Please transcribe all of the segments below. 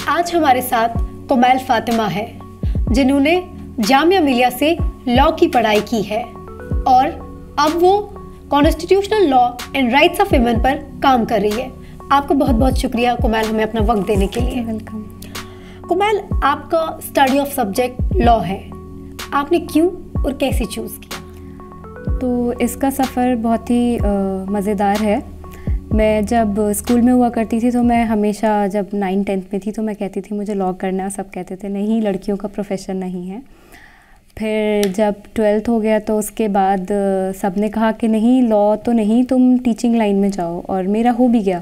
आज हमारे साथ कुमैल फातिमा है, जिन्होंने जामिया मिलिया से लॉ की पढ़ाई की है और अब वो constitutional law and rights of women पर काम कर रही है। आपका बहुत बहुत शुक्रिया कुमैल, हमें अपना वक्त देने के लिए। वेलकम। कुमैल, आपका स्टडी ऑफ सब्जेक्ट लॉ है, आपने क्यों और कैसे चूज़ किया? तो इसका सफ़र बहुत ही मज़ेदार है। मैं जब स्कूल में हुआ करती थी तो मैं हमेशा जब 9-10 में थी तो मैं कहती थी मुझे लॉ करना है। सब कहते थे नहीं, लड़कियों का प्रोफेशन नहीं है। फिर जब 12th हो गया तो उसके बाद सब ने कहा कि नहीं, लॉ तो नहीं, तुम टीचिंग लाइन में जाओ। और मेरा हो भी गया,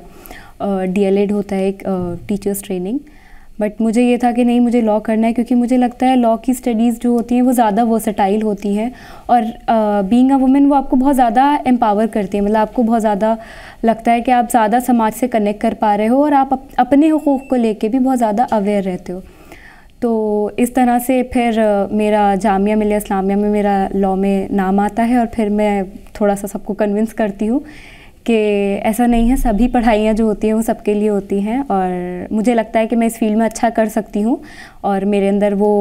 DLED होता है एक टीचर्स ट्रेनिंग। बट मुझे ये था कि नहीं, मुझे लॉ करना है, क्योंकि मुझे लगता है लॉ की स्टडीज़ जो होती हैं वो ज़्यादा वर्सेटाइल होती हैं और बीइंग अ वुमेन वो आपको बहुत ज़्यादा एम्पावर करती हैं। मतलब आपको बहुत ज़्यादा लगता है कि आप ज़्यादा समाज से कनेक्ट कर पा रहे हो और आप अपने हुकूक़ को लेके भी बहुत ज़्यादा अवेयर रहते हो। तो इस तरह से फिर मेरा जामिया मिलिया इस्लामिया में मेरा लॉ में नाम आता है। और फिर मैं थोड़ा सा सबको कन्विंस करती हूँ कि ऐसा नहीं है, सभी पढ़ाइयाँ जो होती हैं वो सबके लिए होती हैं और मुझे लगता है कि मैं इस फील्ड में अच्छा कर सकती हूँ और मेरे अंदर वो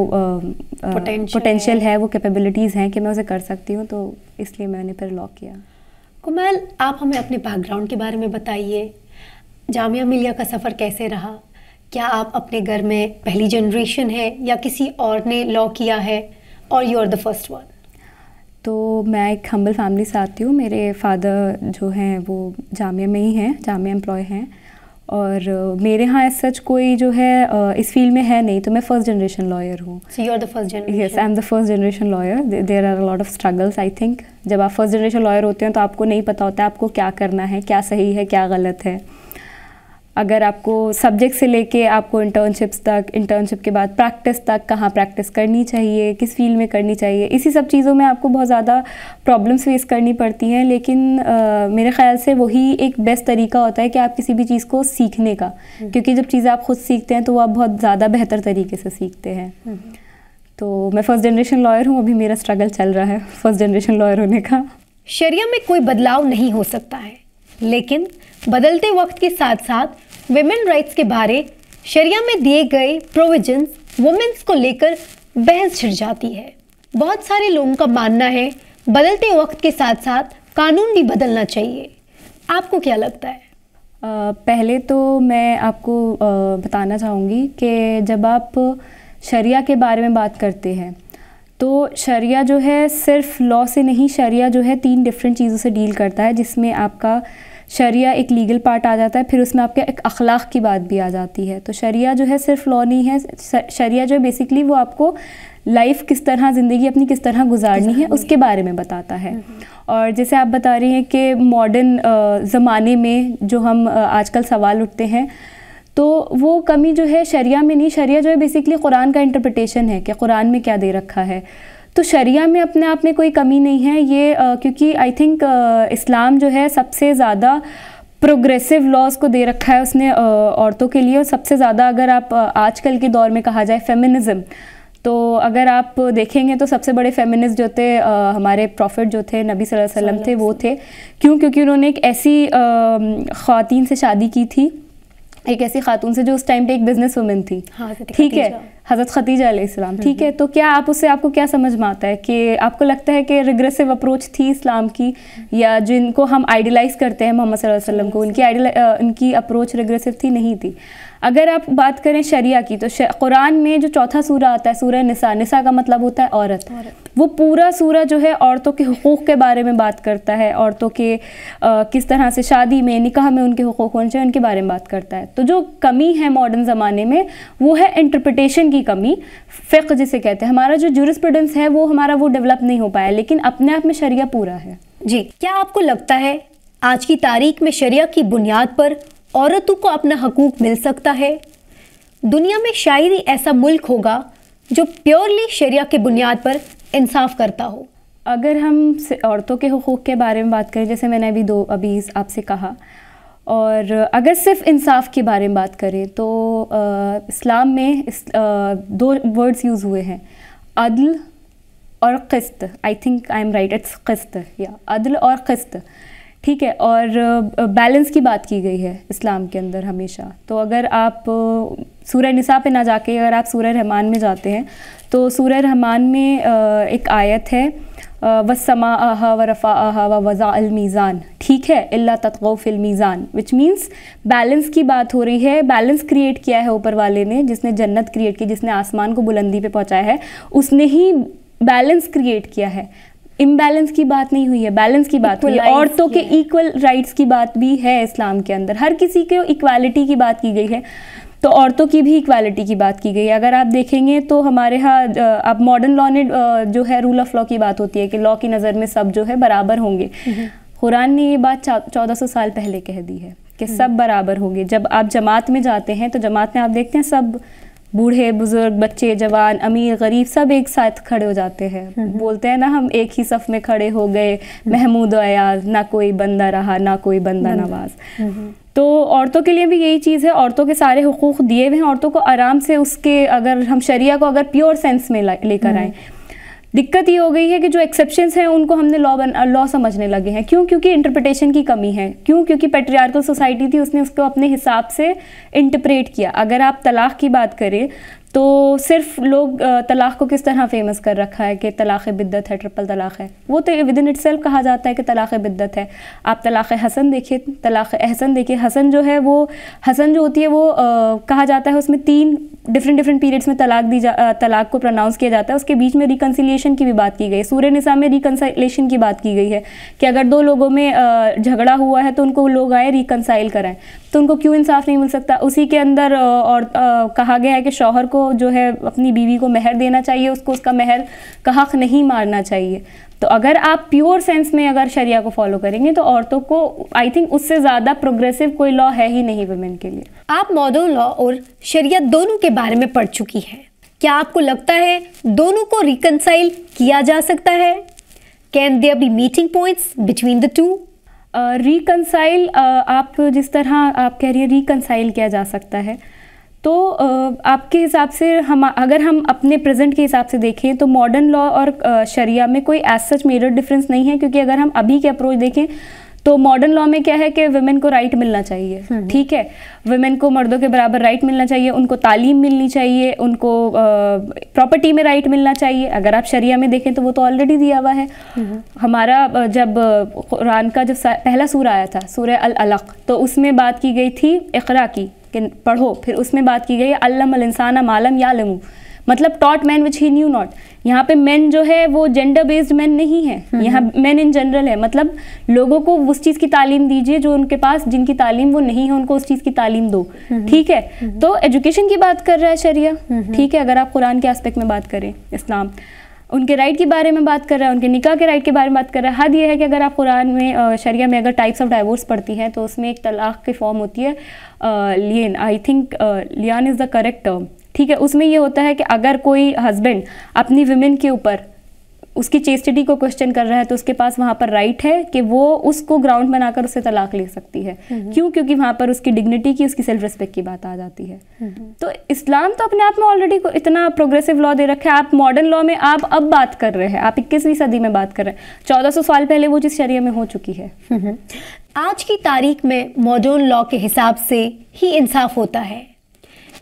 पोटेंशियल है, वो कैपेबिलिटीज़ हैं कि मैं उसे कर सकती हूँ। तो इसलिए मैंने फिर लॉ किया। कुमैल, आप हमें अपने बैकग्राउंड के बारे में बताइए। जामिया मिलिया का सफ़र कैसे रहा? क्या आप अपने घर में पहली जनरेशन है या किसी और ने लॉ किया है और you are the first one? तो मैं एक हम्बल फैमिली से आती हूँ। मेरे फादर जो हैं वो जामिया में ही हैं, जामिया एम्प्लॉय हैं। और मेरे यहाँ ऐसा सच कोई जो है इस फील्ड में है नहीं, तो मैं फर्स्ट जनरेशन लॉयर हूँ। So you are the first generation? Yes, I am the first generation lawyer. There are a lot of struggles, I think. जब आप फर्स्ट जनरेशन लॉयर होते हैं तो आपको नहीं पता होता है आपको क्या करना है, क्या सही है, क्या गलत है। अगर आपको सब्जेक्ट से लेके आपको इंटर्नशिप्स तक, इंटर्नशिप के बाद प्रैक्टिस तक, कहाँ प्रैक्टिस करनी चाहिए, किस फील्ड में करनी चाहिए, इसी सब चीज़ों में आपको बहुत ज़्यादा प्रॉब्लम्स फेस करनी पड़ती हैं। लेकिन मेरे ख़्याल से वही एक बेस्ट तरीका होता है कि आप किसी भी चीज़ को सीखने का, क्योंकि जब चीज़ें आप खुद सीखते हैं तो वो आप बहुत ज़्यादा बेहतर तरीके से सीखते हैं। तो मैं फ़र्स्ट जनरेशन लॉयर हूँ, अभी मेरा स्ट्रगल चल रहा है फर्स्ट जनरेशन लॉयर होने का। शरिया में कोई बदलाव नहीं हो सकता है, लेकिन बदलते वक्त के साथ साथ वुमेन राइट्स के बारे शरिया में दिए गए प्रोविजंस वुमेन्स को लेकर बहस छिड़ जाती है। बहुत सारे लोगों का मानना है बदलते वक्त के साथ साथ कानून भी बदलना चाहिए। आपको क्या लगता है? पहले तो मैं आपको बताना चाहूँगी कि जब आप शरिया के बारे में बात करते हैं तो शरिया जो है सिर्फ लॉ से नहीं, शरिया जो है 3 डिफरेंट चीज़ों से डील करता है, जिसमें आपका शरिया एक लीगल पार्ट आ जाता है, फिर उसमें आपके एक अखलाक की बात भी आ जाती है। तो शरिया जो है सिर्फ लॉ नहीं है, शरिया जो है बेसिकली वो आपको लाइफ किस तरह, ज़िंदगी अपनी किस तरह गुजारनी है उसके बारे में बताता है। और जैसे आप बता रही हैं कि मॉडर्न ज़माने में जो हम आजकल सवाल उठते हैं तो वो कमी जो है शरिया में नहीं, शरिया जो है बेसिकली कुरान का इंटरप्रिटेशन है कि कुरान में क्या दे रखा है। तो शरिया में अपने आप में कोई कमी नहीं है ये, क्योंकि आई थिंक इस्लाम जो है सबसे ज़्यादा प्रोग्रेसिव लॉज को दे रखा है उसने औरतों के लिए। और सबसे ज़्यादा अगर आप आजकल के दौर में कहा जाए फेमिनिज़म, तो अगर आप देखेंगे तो सबसे बड़े फेमिनिस्ट जो थे हमारे प्रॉफिट जो थे, नबी सल्लल्लाहु अलैहि वसल्लम थे, वो थे। क्यों? क्योंकि उन्होंने एक ऐसी ख़वातीन से शादी की थी, एक ऐसी खातून से जो उस टाइम पे एक बिजनेस वुमेन थी। हाँ, ठीक है, हज़रत खदीजा अलैहिस्सलाम। ठीक है, तो क्या आप उससे आपको क्या समझ में आता है कि आपको लगता है कि रिग्रेसिव अप्रोच थी इस्लाम की, या जिनको हम आइडलाइज़ करते हैं मोहम्मद सल्लल्लाहु अलैहि वसल्लम को, उनकी अप्रोच रिग्रेसिव थी? नहीं थी। अगर आप बात करें शरिया की तो कुरान में जो चौथा सूरा आता है, सूरा निसा, निसा का मतलब होता है औरत। वो पूरा सूरा जो है औरतों के हुकूक़ के बारे में बात करता है, औरतों के किस तरह से शादी में, निकाह में उनके हुकूक़ होने चाहिए, उनके बारे में बात करता है। तो जो कमी है मॉडर्न ज़माने में वो है इंटरप्रिटेशन की कमी, फ़िक़्ह जिसे कहते हैं। हमारा जो जूरिस्प्रूडेंस है वो हमारा वो डेवलप नहीं हो पाया, लेकिन अपने आप में शरिया पूरा है। जी, क्या आपको लगता है आज की तारीख में शरिया की बुनियाद पर औरतों को अपना हकूक़ मिल सकता है? दुनिया में शायद ही ऐसा मुल्क होगा जो प्योरली शरिया के बुनियाद पर इंसाफ करता हो। अगर हम औरतों के हुकूक़ के बारे में बात करें, जैसे मैंने अभी आपसे कहा, और अगर सिर्फ इंसाफ के बारे में बात करें तो इस्लाम में 2 वर्ड्स यूज़ हुए हैं, अदल और क़िस्त। I think I am right, it's क़िस्त, या अदल और क़िस्त। ठीक है। और बैलेंस की बात की गई है इस्लाम के अंदर हमेशा। तो अगर आप सूरह निसा पे ना जाके अगर आप सूरह रहमान में जाते हैं तो सूरह रहमान में एक आयत है वस्समाअहा व रफ़अहा व वज़अल मीज़ान, ठीक है, इल्ला तत्गौ fill Meezaan, which means balance की बात हो रही है। बैलेंस क्रिएट किया है ऊपर वाले ने, जिसने जन्नत क्रिएट की, जिसने आसमान को बुलंदी पे पहुंचाया है, उसने ही बैलेंस क्रिएट किया है। इम्बैलेंस की बात नहीं हुई है, बैलेंस की बात हुई है। औरतों के इक्वल राइट्स की बात भी है इस्लाम के अंदर, हर किसी के इक्वालिटी की बात की गई है। तो औरतों की भी इक्वालिटी की बात की गई है। अगर आप देखेंगे तो हमारे यहाँ अब मॉडर्न लॉ ने जो है रूल ऑफ लॉ की बात होती है कि लॉ की नज़र में सब जो है बराबर होंगे। कुरान ने ये बात 1400 साल पहले कह दी है कि सब बराबर होंगे। जब आप जमात में जाते हैं तो जमात में आप देखते हैं सब बूढ़े बुजुर्ग, बच्चे, जवान, अमीर, गरीब सब एक साथ खड़े हो जाते हैं। बोलते हैं ना, हम एक ही सफ़ में खड़े हो गए, महमूद अयाज, ना कोई बंदा रहा ना कोई बंदा नवाज। तो औरतों के लिए भी यही चीज़ है, औरतों के सारे हुकूक दिए हुए हैं। औरतों को आराम से उसके, अगर हम शरिया को अगर प्योर सेंस में लेकर आएँ, दिक्कत ये हो गई है कि जो एक्सेप्शंस हैं उनको हमने लॉ समझने लगे हैं। क्यों? क्योंकि इंटरप्रिटेशन की कमी है। क्यों? क्योंकि पैट्रियार्कल सोसाइटी थी, उसने उसको अपने हिसाब से इंटरप्रेट किया। अगर आप तलाक़ की बात करें तो सिर्फ लोग तलाक़ को किस तरह फेमस कर रखा है कि तलाक़ बिद्दत है, ट्रिपल तलाक़ है। वो तो विद इन इटसेल्फ कहा जाता है कि तलाक़ बिद्दत है। आप तलाक़ हसन देखिए, तलाक़ अहसन देखिए। हसन जो है वो, हसन जो होती है वो कहा जाता है उसमें 3 डिफरेंट पीरियड्स में तलाक़ को प्रोनाउंस किया जाता है। उसके बीच में रिकन्सिलिएशन की भी बात की गई। सूरह निसा में रिकन्सिलेशन की बात की गई है कि अगर 2 लोगों में झगड़ा हुआ है तो उनको लोग आए रिकन्साइल कराएं। तो उनको क्यों इंसाफ नहीं मिल सकता? उसी के अंदर और कहा गया है कि शौहर को जो है अपनी बीवी को मेहर देना चाहिए, उसको उसका मेहर का हक़ नहीं मारना चाहिए। तो अगर आप प्योर सेंस में अगर शरिया को फॉलो करेंगे तो औरतों को आई थिंक उससे ज़्यादा प्रोग्रेसिव कोई लॉ है ही नहीं वुमेन के लिए। आप मॉडर्न लॉ और शरिया दोनों के बारे में पढ़ चुकी हैं। क्या आपको लगता है दोनों को रिकन्साइल किया जा सकता है? Can there be meeting points between the two? Reconcile आप जिस तरह आप कह रही हैं रिकन्साइल किया जा सकता है, तो आपके हिसाब से अगर हम अपने प्रेजेंट के हिसाब से देखें तो मॉडर्न लॉ और शरिया में कोई एज सच मेजर डिफरेंस नहीं है। क्योंकि अगर हम अभी के अप्रोच देखें तो मॉडर्न लॉ में क्या है कि वुमेन को राइट मिलना चाहिए, ठीक है, वुमेन को मर्दों के बराबर राइट मिलना चाहिए, उनको तालीम मिलनी चाहिए, उनको प्रॉपर्टी में राइट मिलना चाहिए। अगर आप शरिया में देखें तो वो तो ऑलरेडी दिया हुआ है। हमारा जब कुरान का जब पहला सूरा आया था, सूरह अल अलक़, तो उसमें बात की गई थी इक़रा की कि पढ़ो। फिर उसमें बात की गई अल्लमल इंसाना मालम यालमू, मतलब taught man which he new not. यहाँ पे मेन जो है वो जेंडर बेस्ड मेन नहीं है, यहाँ मेन इन जनरल है। मतलब लोगों को उस चीज़ की तालीम दीजिए जो उनके पास, जिनकी तालीम वो नहीं है, उनको उस चीज़ की तालीम दो, ठीक है। तो एजुकेशन की बात कर रहा है शरिया, ठीक है। अगर आप कुरान के एस्पेक्ट में बात करें, इस्लाम उनके राइट के बारे में बात कर रहा है, उनके निकाह के राइट के बारे में बात कर रहा है। हद ये है कि अगर आप कुरान में शरिया में अगर टाइप्स ऑफ डाइवोर्स पढ़ती हैं तो उसमें एक तलाक़ की फॉर्म होती है lien, I think lien is the correct term, ठीक है। उसमें ये होता है कि अगर कोई हस्बैंड अपनी वुमेन के ऊपर उसकी चेस्टिटी को क्वेश्चन कर रहा है तो उसके पास वहाँ पर राइट है कि वो उसको ग्राउंड बनाकर उससे तलाक ले सकती है। क्यों? क्योंकि वहाँ पर उसकी डिग्निटी की, उसकी सेल्फ रिस्पेक्ट की बात आ जाती है। तो इस्लाम तो अपने आप में ऑलरेडी इतना प्रोग्रेसिव लॉ दे रखा है। आप मॉडर्न लॉ में आप अब बात कर रहे हैं, आप 21वीं सदी में बात कर रहे हैं। 1400 साल पहले वो चीज़ शरिया में हो चुकी है। आज की तारीख में मॉडर्न लॉ के हिसाब से ही इंसाफ होता है।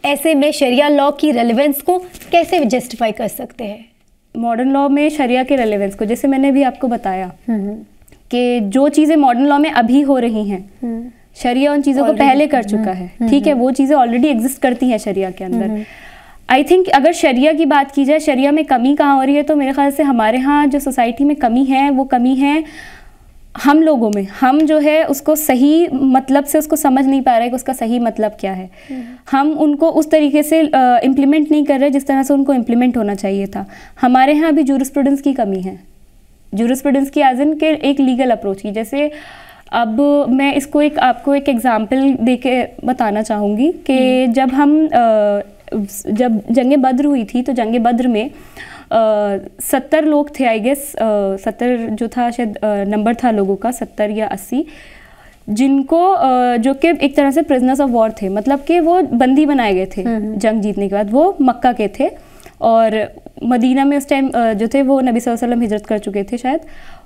ऐसे में शरिया लॉ की रेलेवेंस को कैसे जस्टिफाई कर सकते हैं? मॉडर्न लॉ में शरिया के रेलेवेंस को, जैसे मैंने भी आपको बताया कि जो चीज़ें मॉडर्न लॉ में अभी हो रही हैं, शरिया उन चीज़ों को पहले कर चुका है, ठीक है। वो चीज़ें ऑलरेडी एग्जिस्ट करती हैं शरिया के अंदर। आई थिंक अगर शरिया की बात की जाए, शरिया में कमी कहाँ हो रही है, तो मेरे ख्याल से हमारे यहाँ जो सोसाइटी में कमी है वो कमी है हम लोगों में। हम जो है उसको सही मतलब से उसको समझ नहीं पा रहे कि उसका सही मतलब क्या है। हम उनको उस तरीके से इम्प्लीमेंट नहीं कर रहे जिस तरह से उनको इम्प्लीमेंट होना चाहिए था। हमारे यहाँ अभी जूरिस्प्रूडेंस की कमी है, जूरिस्प्रूडेंस की एज इन के एक लीगल अप्रोच की। जैसे अब मैं इसको आपको एक एग्जाम्पल दे के बताना चाहूँगी कि जब जंग बद्र हुई थी तो जंग बद्र में 70 लोग थे, आई गेस 70 जो था शायद नंबर था लोगों का, 70 या 80, जिनको जो कि एक तरह से प्रिजनर्स ऑफ वॉर थे। मतलब कि वो बंदी बनाए गए थे जंग जीतने के बाद। वो मक्का के थे और मदीना में उस टाइम जो थे वो नबी सल्लल्लाहु अलैहि वसल्लम हिजरत कर चुके थे शायद,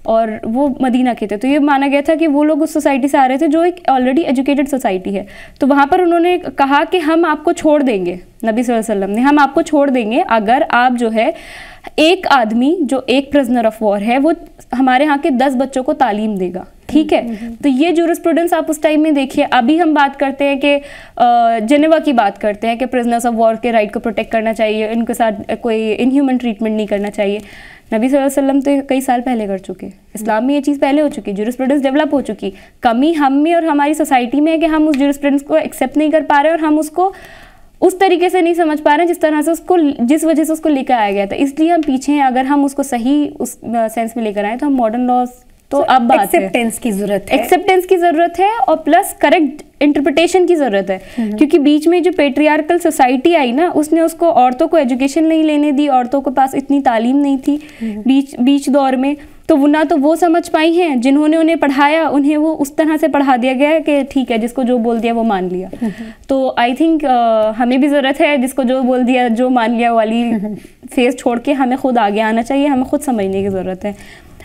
और वो मदीना के थे, तो ये माना गया था कि वो लोग उस सोसाइटी से आ रहे थे जो एक ऑलरेडी एजुकेटेड सोसाइटी है। तो वहाँ पर उन्होंने कहा कि हम आपको छोड़ देंगे, नबी सल्लल्लाहु अलैहि वसल्लम ने, हम आपको छोड़ देंगे अगर आप जो है एक आदमी जो एक प्रिजनर ऑफ वॉर है वो हमारे यहाँ के 10 बच्चों को तालीम देगा, ठीक है। तो ये जूरिस्प्रूडेंस आप उस टाइम में देखिए। अभी हम बात करते हैं कि जेनेवा की बात करते हैं कि प्रिजनर्स ऑफ वॉर के राइट को प्रोटेक्ट करना चाहिए, इनके साथ कोई इनह्यूमन ट्रीटमेंट नहीं करना चाहिए। नबी सल्लल्लाहु अलैहि वसल्लम तो कई साल पहले कर चुके, इस्लाम में ये चीज़ पहले हो चुकी, जूरिस्प्रूडेंस डेवलप हो चुकी। कमी हम में और हमारी सोसाइटी में है कि हम उस जूरिस्प्रूडेंस को एक्सेप्ट नहीं कर पा रहे और हम उसको उस तरीके से नहीं समझ पा रहे हैं जिस तरह से उसको, जिस वजह से उसको लेकर आया गया था। इसलिए हम पीछे हैं। अगर हम उसको सही उस सेंस में लेकर आए तो हम मॉडर्न लॉज तो अब बात एक्सेप्टेंस की जरूरत है, एक्सेप्टेंस की जरूरत है और प्लस करेक्ट इंटरप्रिटेशन की जरूरत है। क्योंकि बीच में जो पेट्रियार्कल सोसाइटी आई ना, उसने उसको औरतों को एजुकेशन नहीं लेने दी, औरतों के पास इतनी तालीम नहीं थी बीच दौर में, तो वो ना तो वो समझ पाई हैं, जिन्होंने उन्हें पढ़ाया उन्हें वो उस तरह से पढ़ा दिया गया है कि ठीक है जिसको जो बोल दिया वो मान लिया। तो आई थिंक हमें भी ज़रूरत है जिसको जो बोल दिया जो मान लिया वाली फेज छोड़ के हमें खुद आगे आना चाहिए, हमें खुद समझने की ज़रूरत है,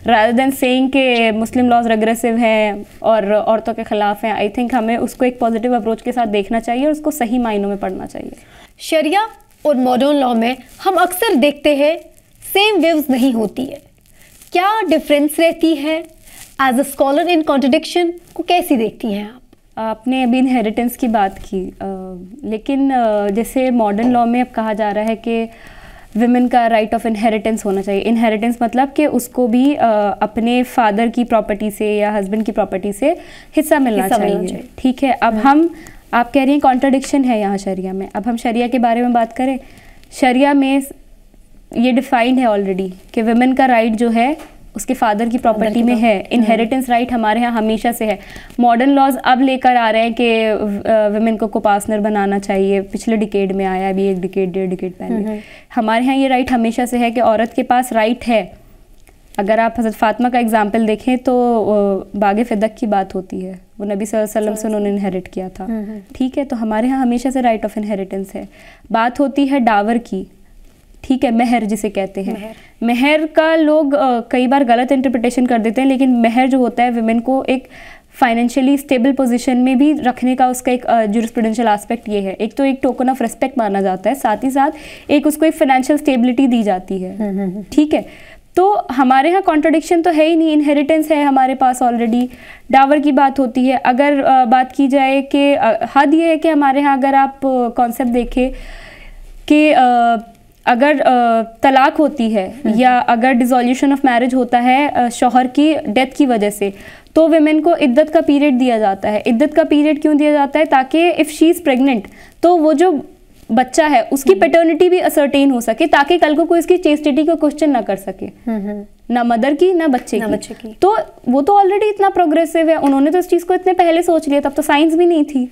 रादर देन सेइंग कि मुस्लिम लॉज रेग्रेसिव हैं और औरतों के ख़िलाफ़ हैं। आई थिंक हमें उसको एक पॉजिटिव अप्रोच के साथ देखना चाहिए और उसको सही मायनों में पढ़ना चाहिए। शरिया और मॉडर्न लॉ में हम अक्सर देखते हैं सेम वेव्स नहीं होती है, क्या डिफरेंस रहती है? As a scholar in contradiction को कैसी देखती हैं आप? आपने अभी इनहेरिटेंस की बात की, लेकिन जैसे मॉडर्न लॉ में अब कहा जा रहा है कि विमेन का राइट ऑफ इनहेरिटेंस होना चाहिए। इनहेरिटेंस मतलब कि उसको भी अपने फादर की प्रॉपर्टी से या हस्बैंड की प्रॉपर्टी से हिस्सा मिलना चाहिए, ठीक है। अब आप कह रही हैं कॉन्ट्रडिक्शन है यहाँ शरिया में। अब हम शरिया के बारे में बात करें, शरिया में ये डिफाइंड है ऑलरेडी कि विमेन का राइट जो है उसके फादर की प्रॉपर्टी में है। इनहेरिटेंस राइट हमारे यहाँ हमेशा से है। मॉडर्न लॉज अब लेकर आ रहे हैं कि विमेन को पार्टनर बनाना चाहिए, पिछले डिकेड में आया, अभी 1 डिकेड 1.5 डिकेड पहले। हमारे यहाँ ये राइट हमेशा से है कि औरत के पास राइट है। अगर आप हज़रत फातिमा का एग्जाम्पल देखें तो बागे फ़िदक की बात होती है, वो नबी सल्लल्लाहु अलैहि वसल्लम से उन्होंने इनहेरिट किया था, ठीक है। तो हमारे यहाँ हमेशा से राइट ऑफ इनहेरिटेंस है। बात होती है डावर की, ठीक है, महर जिसे कहते हैं। महर का लोग कई बार गलत इंटरप्रिटेशन कर देते हैं, लेकिन महर जो होता है विमेन को एक फाइनेंशियली स्टेबल पोजीशन में भी रखने का उसका एक जूरिस्प्रूडेंशियल एस्पेक्ट ये है। एक तो एक टोकन ऑफ रिस्पेक्ट माना जाता है, साथ ही साथ एक उसको एक फाइनेंशियल स्टेबिलिटी दी जाती है, ठीक है। तो हमारे यहाँ कॉन्ट्रडिक्शन तो है ही नहीं, इनहेरिटेंस है हमारे पास ऑलरेडी। डावर की बात होती है। अगर बात की जाए कि हद ये है कि हमारे यहाँ अगर आप कॉन्सेप्ट देखें कि अगर तलाक होती है या अगर डिसोल्यूशन ऑफ मैरिज होता है शौहर की डेथ की वजह से, तो विमेन को इद्दत का पीरियड दिया जाता है। इद्दत का पीरियड क्यों दिया जाता है? ताकि इफ़ शी इज़ प्रेग्नेंट तो वो जो बच्चा है उसकी पैटर्निटी भी असर्टेन हो सके, ताकि कल को कोई इसकी चेस्टिटी को क्वेश्चन ना कर सके, ना मदर की ना बच्चे की। तो वो तो ऑलरेडी इतना प्रोग्रेसिव है, उन्होंने तो इस चीज़ को इतने पहले सोच लिया, तब तो साइंस भी नहीं थी,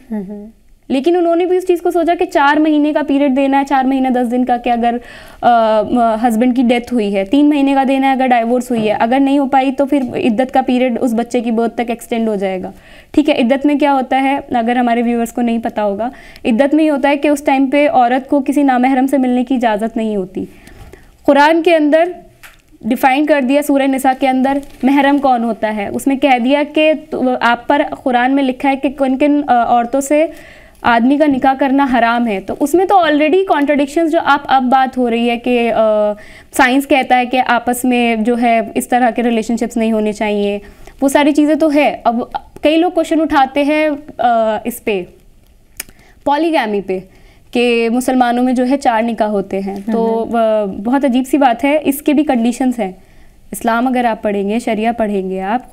लेकिन उन्होंने भी इस चीज़ को सोचा कि 4 महीने का पीरियड देना है, 4 महीने 10 दिन का, कि अगर हस्बैंड की डेथ हुई है 3 महीने का देना है, अगर डाइवोर्स हुई है, अगर नहीं हो पाई तो फिर इद्दत का पीरियड उस बच्चे की बर्थ तक एक्सटेंड हो जाएगा, ठीक है। इद्दत में क्या होता है, अगर हमारे व्यूअर्स को नहीं पता होगा, इद्दत में ये होता है कि उस टाइम पे औरत को किसी नामहरम से मिलने की इजाज़त नहीं होती। कुरान के अंदर डिफ़ाइन कर दिया, सूरह निसा के अंदर महरम कौन होता है, उसमें कह दिया कि आप पर कुरान में लिखा है कि किन किन औरतों से आदमी का निकाह करना हराम है। तो उसमें तो ऑलरेडी कॉन्ट्रडिक्शंस जो अब बात हो रही है कि साइंस कहता है कि आपस में जो है इस तरह के रिलेशनशिप्स नहीं होने चाहिए, वो सारी चीज़ें तो है। अब कई लोग क्वेश्चन उठाते हैं इस पे पॉलीगैमी पे कि मुसलमानों में जो है 4 निकाह होते हैं, तो बहुत अजीब सी बात है। इसके भी कंडीशंस हैं। इस्लाम अगर आप पढ़ेंगे, शरिया पढ़ेंगे, आप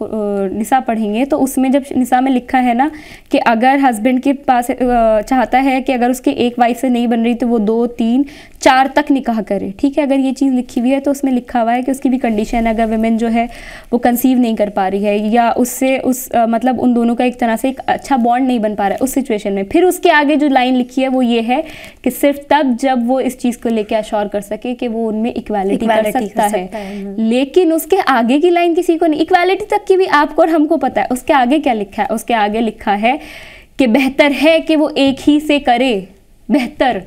निसा पढ़ेंगे, तो उसमें जब निसा में लिखा है ना कि अगर हस्बैंड के पास चाहता है कि अगर उसकी एक वाइफ से नहीं बन रही तो वो 2, 3, 4 तक निकाह करे, ठीक है। अगर ये चीज़ लिखी हुई है तो उसमें लिखा हुआ है कि उसकी भी कंडीशन है, अगर विमेन जो है वो कंसीव नहीं कर पा रही है या उससे मतलब उन दोनों का एक तरह से एक अच्छा बॉन्ड नहीं बन पा रहा है उस सिचुएशन में। फिर उसके आगे जो लाइन लिखी है वो ये है कि सिर्फ तब जब वो इस चीज़ को लेकर अश्योर कर सके कि वो उनमें इक्वालिटी कर सकता है। लेकिन उसके आगे की लाइन किसी को नहीं, इक्वालिटी तक की भी आपको और हमको पता है। उसके आगे क्या लिखा है? उसके आगे लिखा है कि बेहतर है कि वो एक ही से करे, बेहतर,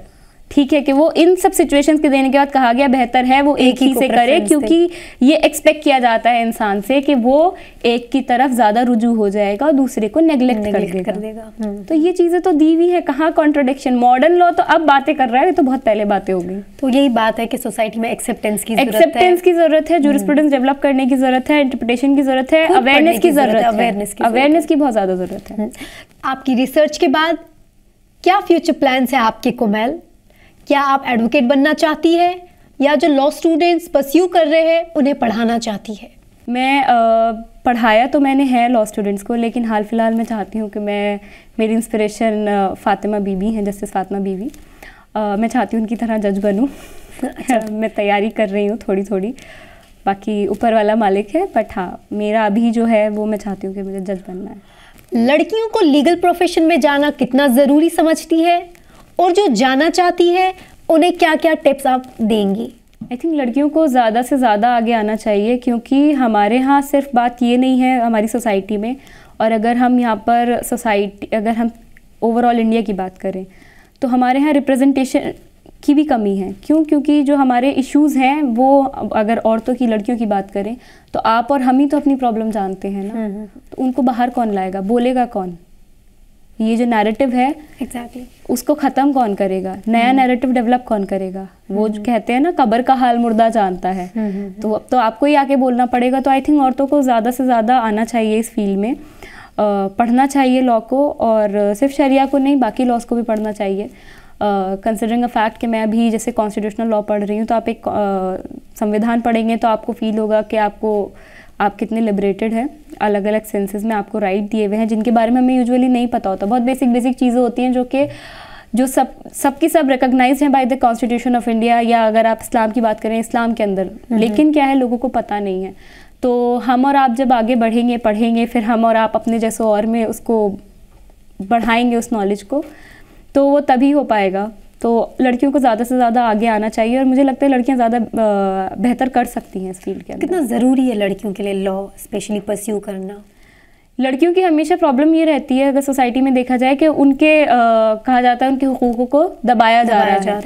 ठीक है कि वो इन सब सिचुएशंस के देने के बाद कहा गया बेहतर है वो एक ही से करे, क्योंकि ये एक्सपेक्ट किया जाता है इंसान से कि वो एक की तरफ ज़्यादा रुजू हो जाएगा और दूसरे को नेग्लेक्ट कर देगा। तो ये चीज़ें तो दी हुई है, कहाँ कॉन्ट्रडिक्शन। मॉडर्न लॉ तो अब बातें कर रहा है, तो बहुत पहले बातें हो गई। तो यही बात है कि सोसाइटी में एक्सेप्टेंस की ज़रूरत है, जूरिस्प्रूडेंस डेवलप करने की ज़रूरत है, इंटरप्रिटेशन की ज़रूरत है, अवेयरनेस की ज़रूरत है, अवेयरनेस की बहुत ज़्यादा ज़रूरत है। आपकी रिसर्च के बाद क्या फ्यूचर प्लान्स है आपके कोमल? क्या आप एडवोकेट बनना चाहती है या जो लॉ स्टूडेंट्स परस्यू कर रहे हैं उन्हें पढ़ाना चाहती है? मैं पढ़ाया तो मैंने है लॉ स्टूडेंट्स को, लेकिन हाल फिलहाल मैं चाहती हूँ कि मेरी इंस्पिरेशन फ़ातिमा बीबी हैं, जस्टिस फ़ातिमा बीबी। मैं चाहती हूँ उनकी तरह जज बनूँ। अच्छा। मैं तैयारी कर रही हूँ थोड़ी थोड़ी, बाकी ऊपर वाला मालिक है, बट हाँ मेरा अभी जो है वो मैं चाहती हूँ कि मुझे जज बनना है। लड़कियों को लीगल प्रोफेशन में जाना कितना ज़रूरी समझती है, और जो जाना चाहती है उन्हें क्या क्या टिप्स आप देंगी? आई थिंक लड़कियों को ज़्यादा से ज़्यादा आगे आना चाहिए, क्योंकि हमारे यहाँ सिर्फ बात ये नहीं है हमारी सोसाइटी में, और अगर हम यहाँ पर अगर हम ओवरऑल इंडिया की बात करें तो हमारे यहाँ रिप्रेजेंटेशन की भी कमी है। क्यों? क्योंकि जो हमारे इश्यूज़ हैं वो अगर औरतों की, लड़कियों की बात करें तो आप और हम ही तो अपनी प्रॉब्लम जानते हैं ना, तो उनको बाहर कौन लाएगा, बोलेगा कौन? ये जो नैरेटिव है उसको ख़त्म कौन करेगा? नया नैरेटिव डेवलप कौन करेगा? वो जो कहते हैं ना कब्र का हाल मुर्दा जानता है, तो अब तो आपको ही आके बोलना पड़ेगा। तो आई थिंक औरतों को ज़्यादा से ज़्यादा आना चाहिए इस फील्ड में, पढ़ना चाहिए लॉ को, और सिर्फ शरिया को नहीं बाकी लॉज को भी पढ़ना चाहिए। कंसिडरिंग अ फैक्ट कि मैं अभी जैसे कॉन्स्टिट्यूशनल लॉ पढ़ रही हूँ, तो आप एक संविधान पढ़ेंगे तो आपको फील होगा कि आप कितने लिबरेटेड हैं। अलग अलग सेंसेस में आपको राइट दिए हुए हैं जिनके बारे में हमें यूजुअली नहीं पता होता। बहुत बेसिक चीज़ें होती हैं जो सबकी सब रिकॉग्नाइज्ड हैं by the constitution of India, या अगर आप इस्लाम की बात करें इस्लाम के अंदर, लेकिन क्या है लोगों को पता नहीं है। तो हम और आप जब आगे बढ़ेंगे, पढ़ेंगे, फिर हम और आप अपने जैसों और में उसको बढ़ाएंगे उस नॉलेज को, तो वो तभी हो पाएगा। तो लड़कियों को ज़्यादा से ज़्यादा आगे आना चाहिए, और मुझे लगता है लड़कियां ज़्यादा बेहतर कर सकती हैं इस फील्ड के अंदर। कितना ज़रूरी है लड़कियों के लिए लॉ स्पेशली परस्यू करना? लड़कियों की हमेशा प्रॉब्लम ये रहती है, अगर सोसाइटी में देखा जाए, कि उनके कहा जाता है उनके हुकूकों को दबाया जा रहा है।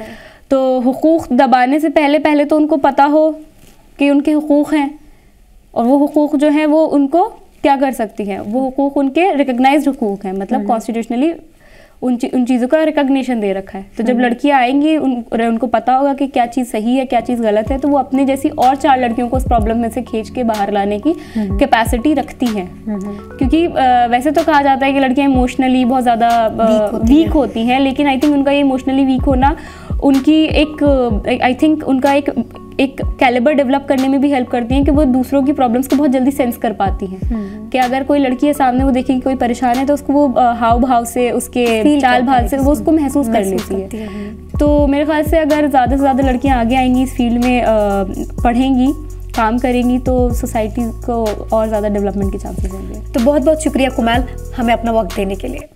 तो हुकूक दबाने से पहले तो उनको पता हो कि उनके हुकूक हैं, और वो हुकूक जो हैं वो उनको क्या कर सकती हैं, वो हुकूक उनके रिकग्नाइज्ड हुकूक हैं, मतलब कॉन्स्टिट्यूशनली उन चीज़ों का रिकग्निशन दे रखा है। तो जब लड़कियां आएंगी उनको पता होगा कि क्या चीज़ सही है क्या चीज़ गलत है, तो वो अपने जैसी और 4 लड़कियों को उस प्रॉब्लम में से खींच के बाहर लाने की कैपेसिटी रखती हैं। क्योंकि वैसे तो कहा जाता है कि लड़कियां इमोशनली बहुत ज़्यादा वीक होती हैं, लेकिन आई थिंक उनका ये इमोशनली वीक होना उनकी उनका एक कैलिबर डेवलप करने में भी हेल्प करती हैं, कि वो दूसरों की प्रॉब्लम्स को बहुत जल्दी सेंस कर पाती हैं। कि अगर कोई लड़की है सामने, वो देखेगी कोई परेशान है, तो उसको वो हाव भाव से, उसके चाल भाल से वो उसको महसूस कर लेती है। तो मेरे ख्याल से अगर ज़्यादा से ज़्यादा लड़कियां आगे आएंगी इस फील्ड में, पढ़ेंगी, काम करेंगी, तो सोसाइटी को और ज़्यादा डेवलपमेंट के चांसेस होंगे। तो बहुत बहुत शुक्रिया कुमाल हमें अपना वक्त देने के लिए।